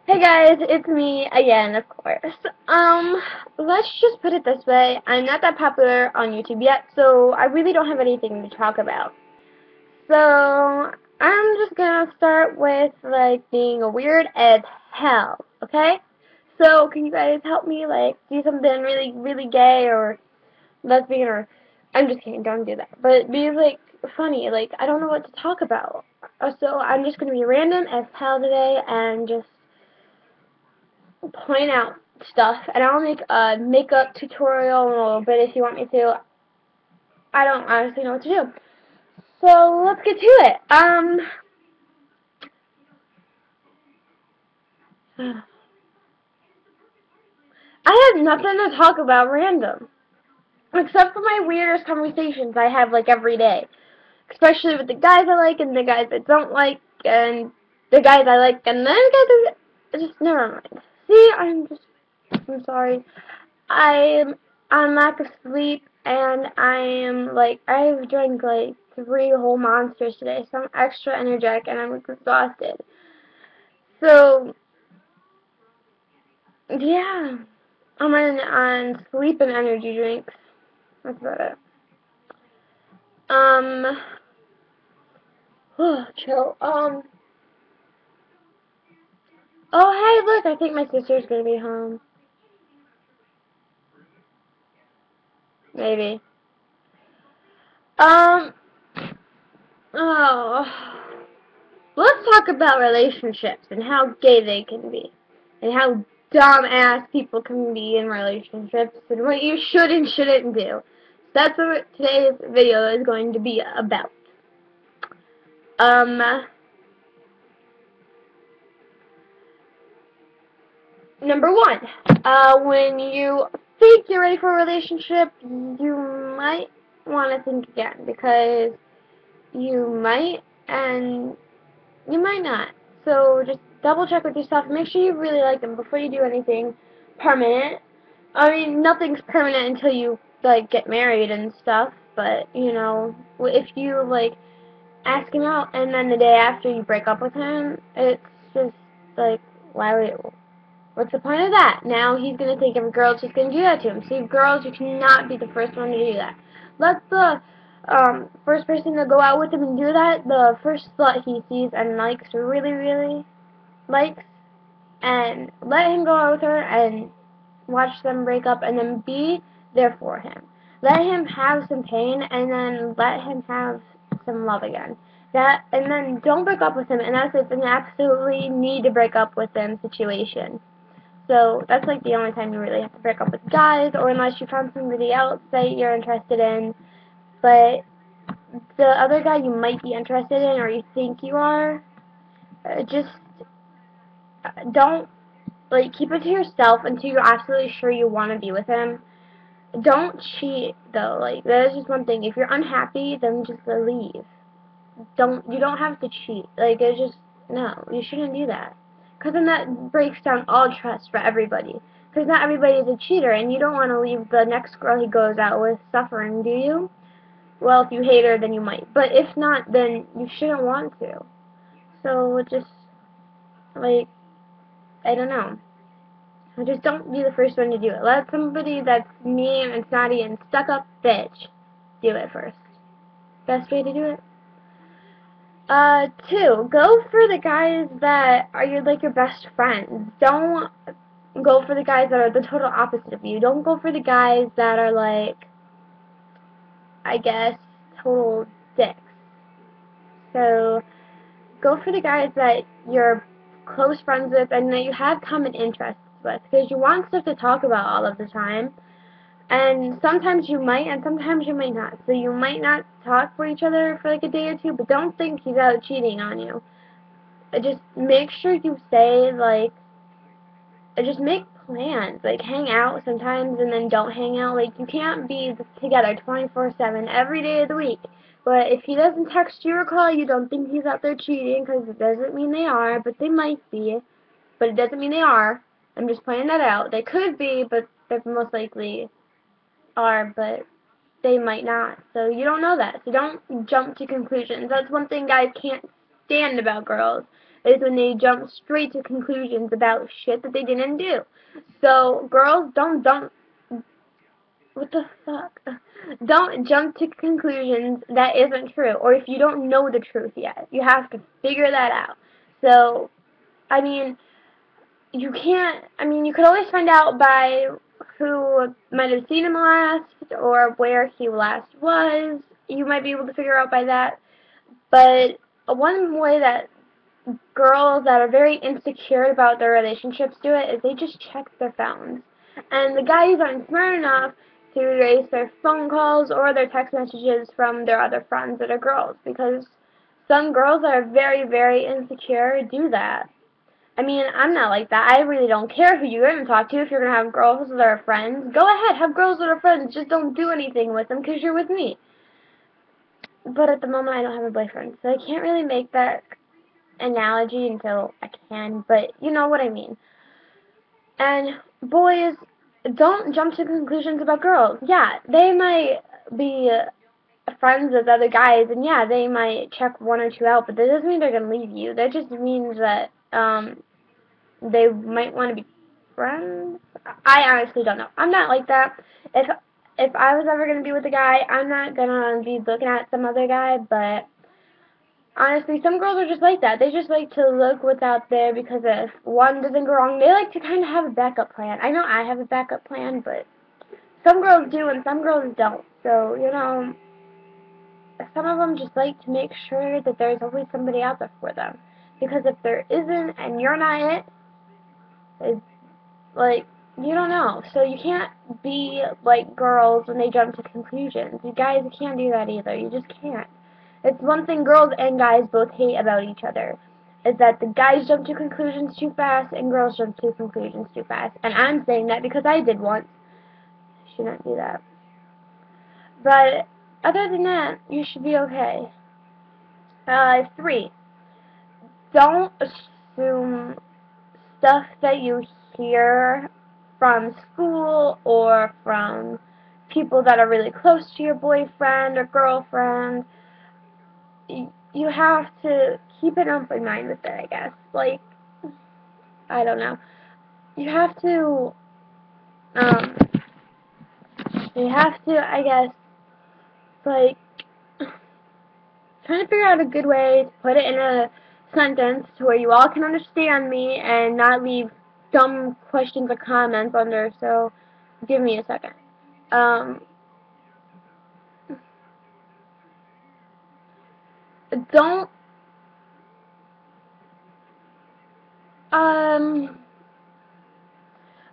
Hey guys, it's me again, of course. Let's just put it this way. I'm not that popular on YouTube yet, so I really don't have anything to talk about. So, I'm just gonna start with, being weird as hell, okay? So, can you guys help me, do something really, really gay or lesbian or... I'm just kidding, don't do that. But be, funny, I don't know what to talk about. So, I'm just gonna be random as hell today and just point out stuff, and I'll make a makeup tutorial in a little bit if you want me to. I don't honestly know what to do. So let's get to it. I have nothing to talk about random, except for my weirdest conversations I have every day, especially with the guys I like and the guys I don't like, and the guys I like and then the guys I just never mind. See, I'm sorry. I'm on lack of sleep, and I've drank like 3 whole monsters today, so I'm extra energetic and I'm exhausted. So yeah, I'm on sleep and energy drinks. That's about it. Um, chill. Oh hey, look, I think my sister's gonna be home. Maybe. Um, oh. Let's talk about relationships and how gay they can be. And how dumb-ass people can be in relationships and what you should and shouldn't do. That's what today's video is going to be about. Um, Number one, when you think you're ready for a relationship, you might want to think again because you might and you might not. So just double check with yourself. Make sure you really like them before you do anything permanent. I mean, nothing's permanent until you get married and stuff. But you know, if you ask him out and then the day after you break up with him, it's just why would? What's the point of that? Now he's gonna think every girl's just gonna do that to him. See, girls, you cannot be the first one to do that. Let the first person to go out with him and do that, the first slut he sees and likes, really, really likes, and let him go out with her and watch them break up, and then be there for him. Let him have some pain, and then let him have some love again. That, and then don't break up with him unless it's an absolutely need to break up with him situation. So that's the only time you really have to break up with guys, or unless you found somebody else that you're interested in. But the other guy you might be interested in, or you think you are, just don't keep it to yourself until you're absolutely sure you want to be with him. Don't cheat though. That is just one thing. If you're unhappy, then just leave. You don't have to cheat. It's just no. You shouldn't do that. Because then that breaks down all trust for everybody. Because not everybody is a cheater, and you don't want to leave the next girl he goes out with suffering, do you? Well, if you hate her, then you might. But if not, then you shouldn't want to. So just I don't know. Just don't be the first one to do it. Let somebody that's mean and snotty and stuck up bitch do it first. Best way to do it. Two, go for the guys that are your best friends. Don't go for the guys that are the total opposite of you. Don't go for the guys that are I guess, total dicks. So, go for the guys that you're close friends with and that you have common interests with, because you want stuff to talk about all of the time. And sometimes you might, and sometimes you might not. So you might not talk for each other for a day or two, but don't think he's out cheating on you. Just make sure you say, just make plans. Hang out sometimes and then don't hang out. You can't be together 24/7 every day of the week. But if he doesn't text you or call you, don't think he's out there cheating, because it doesn't mean they are, but they might be. But it doesn't mean they are. I'm just pointing that out. They could be, but they most likely are, but they might not. So you don't know that. So don't jump to conclusions. That's one thing guys can't stand about girls. is when they jump straight to conclusions about shit that they didn't do. So, girls, don't what the fuck? Don't jump to conclusions that isn't true, or if you don't know the truth yet. You have to figure that out. So, I mean, you can't, I mean, you could always find out by who might have seen him last, or where he last was. You might be able to figure out by that. But one way that girls that are very insecure about their relationships do it is they just check their phones. And the guys aren't smart enough to erase their phone calls or their text messages from their other friends that are girls, because some girls that are very, very insecure do that. I mean, I'm not like that. I really don't care who you're going to talk to. If you're going to have girls that are friends, go ahead, have girls that are friends. Just don't do anything with them because you're with me. But at the moment, I don't have a boyfriend, so I can't really make that analogy until I can, but you know what I mean. And boys, don't jump to conclusions about girls. Yeah, they might be friends with other guys, and yeah, they might check one or two out, but that doesn't mean they're going to leave you. That just means that they might want to be friends. I honestly don't know. I'm not like that. If I was ever going to be with a guy, I'm not going to be looking at some other guy, but honestly, some girls are just like that. They just like to look what's out there, because if one doesn't go wrong, they like to kind of have a backup plan. I know I have a backup plan, but some girls do and some girls don't. So, you know, some of them just like to make sure that there's always somebody out there for them. Because if there isn't and you're not it, it's like, you don't know. So you can't be like girls when they jump to conclusions. You guys can't do that either. You just can't. It's one thing girls and guys both hate about each other, is that the guys jump to conclusions too fast and girls jump to conclusions too fast. And I'm saying that because I did once. I shouldn't do that. But other than that, you should be okay. 3. Don't assume stuff that you hear from school or from people that are really close to your boyfriend or girlfriend. You have to keep an open mind with it, I guess. Like, I don't know. You have to, um, I guess, like, trying to figure out a good way to put it in a sentence to where you all can understand me and not leave dumb questions or comments under, so give me a second. Don't,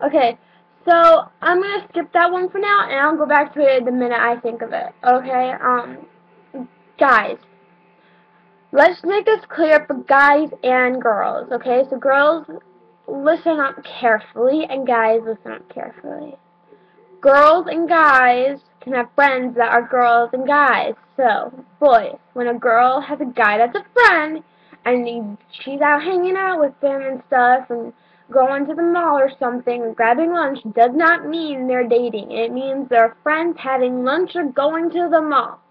okay, so I'm going to skip that one for now, and I'll go back to it the minute I think of it, okay? Guys, let's make this clear for guys and girls, okay? So girls, listen up carefully, and guys, listen up carefully. Girls and guys can have friends that are girls and guys. So, boys, when a girl has a guy that's a friend, and she's out hanging out with him and stuff, and going to the mall or something, and grabbing lunch, does not mean they're dating. It means they're friends having lunch or going to the mall.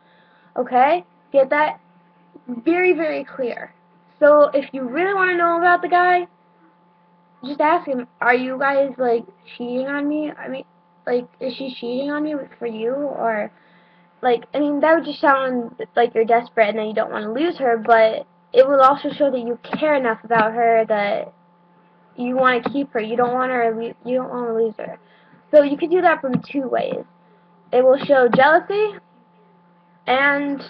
Okay? Get that very, very clear. So, if you really want to know about the guy, just ask him, are you guys, like, cheating on me? I mean, like, is she cheating on me for you? Or, like, I mean, that would just sound like you're desperate and that you don't want to lose her, but it will also show that you care enough about her that you want to keep her. You don't want you don't want to lose her. So you could do that from 2 ways. It will show jealousy and,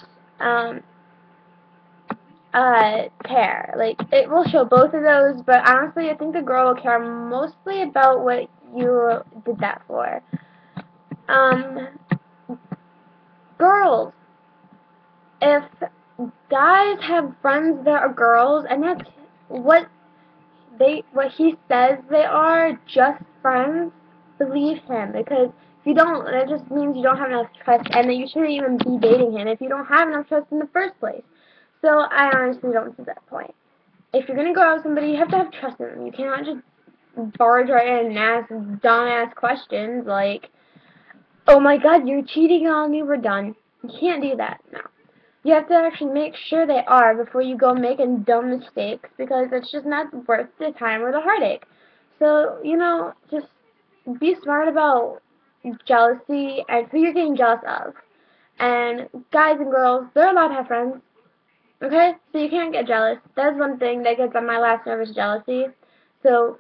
care. Like, it will show both of those, but honestly, I think the girl will care mostly about what you did that for. Girls, if guys have friends that are girls, and that's what he says they are, just friends, believe him, because if you don't, that just means you don't have enough trust, and that you shouldn't even be dating him if you don't have enough trust in the first place. So I honestly don't see that point. If you're gonna go out with somebody, you have to have trust in them. You cannot just barge right in and ask dumbass questions like, "Oh my God, you're cheating on me. We're done." You can't do that. No. You have to actually make sure they are before you go making dumb mistakes, because it's just not worth the time or the heartache. So, just be smart about jealousy and who you're getting jealous of. And guys and girls, they're allowed to have friends. Okay? So you can't get jealous. That's one thing that gets on my last nerve is jealousy. So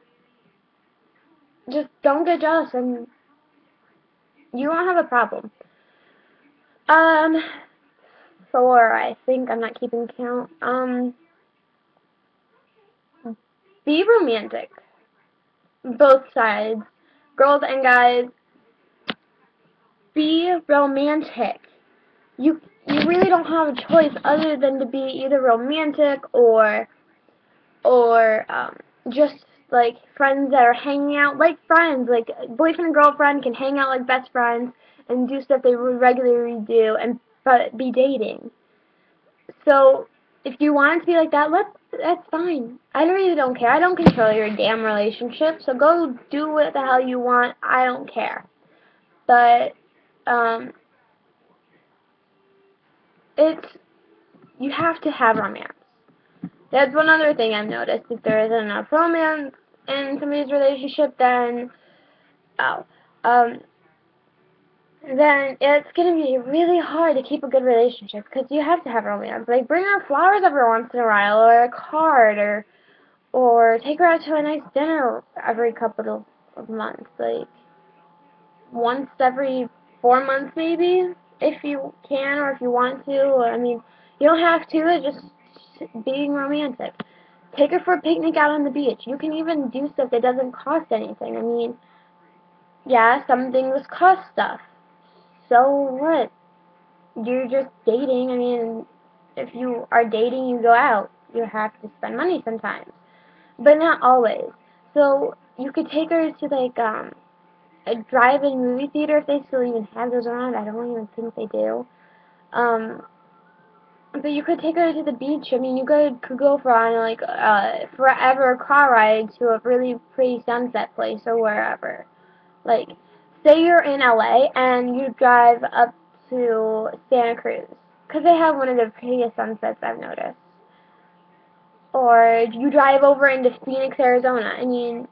just don't get jealous and you won't have a problem. Um, 4, I think. I'm not keeping count. Be romantic. Both sides. Girls and guys, be romantic. You really don't have a choice other than to be either romantic or just like friends that are hanging out like friends, like boyfriend and girlfriend can hang out like best friends and do stuff they would regularly do and but be dating. So if you want it to be like that, that's fine. I really don't care. I don't control your damn relationship. So go do what the hell you want. I don't care. But um, it's you have to have romance. That's one other thing I've noticed. If there isn't enough romance in somebody's relationship, oh, um, then it's gonna be really hard to keep a good relationship because you have to have romance. Like bring her flowers every once in a while, or a card, or take her out to a nice dinner every couple of months, like once every 4 months maybe, if you can or if you want to. Or, I mean, you don't have to. It's just being romantic. Take her for a picnic out on the beach. You can even do stuff that doesn't cost anything. I mean, yeah, some things cost stuff. So what? You're just dating. I mean, if you are dating, you go out. You have to spend money sometimes, but not always. So you could take her to like a drive-in movie theater if they still even have those around. I don't even think they do. Um, but you could take her to the beach. I mean, you could go for on like forever car ride to a really pretty sunset place or wherever. Like, say you're in LA and you drive up to Santa Cruz, because they have one of the prettiest sunsets I've noticed. Or you drive over into Phoenix, Arizona. I mean,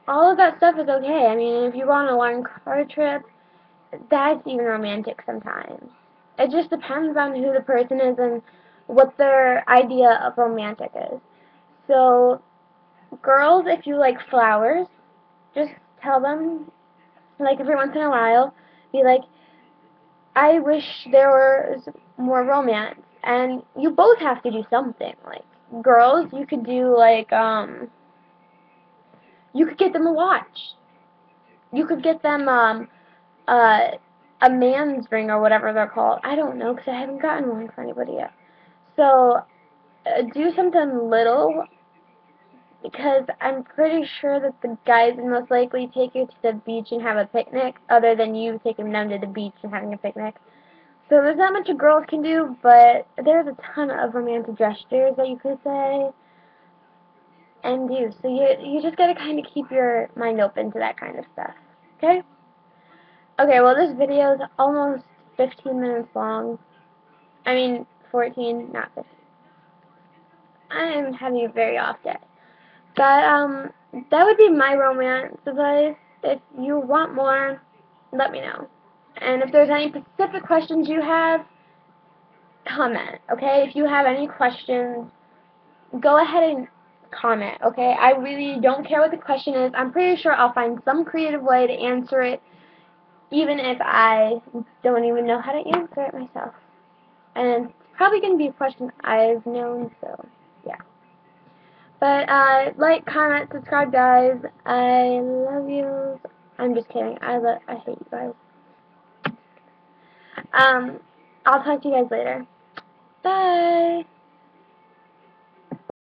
all of that stuff is okay. I mean, if you go on a long car trip, that's even romantic sometimes. It just depends on who the person is and what their idea of romantic is. So, girls, if you like flowers, just tell them, like every once in a while, be like, I wish there was more romance. And you both have to do something. Like, girls, you could do like, you could get them a watch. You could get them, uh, a man's ring or whatever they're called. I don't know because I haven't gotten one for anybody yet. So do something little, because I'm pretty sure that the guys would most likely take you to the beach and have a picnic, other than you taking them to the beach and having a picnic. So there's not much a girl can do, but there's a ton of romantic gestures that you could say and do. So you just gotta kind of keep your mind open to that kind of stuff. Okay? Okay, well this video is almost 15 minutes long. I mean, 14, not 15. I am having a very off day. But, that would be my romance advice. If you want more, let me know. And if there's any specific questions you have, comment, okay? If you have any questions, go ahead and comment, okay? I really don't care what the question is. I'm pretty sure I'll find some creative way to answer it, even if I don't even know how to answer it myself. And it's probably going to be a question I've known, so, yeah. But, like, comment, subscribe, guys. I love you. I'm just kidding. I hate you guys. I'll talk to you guys later. Bye!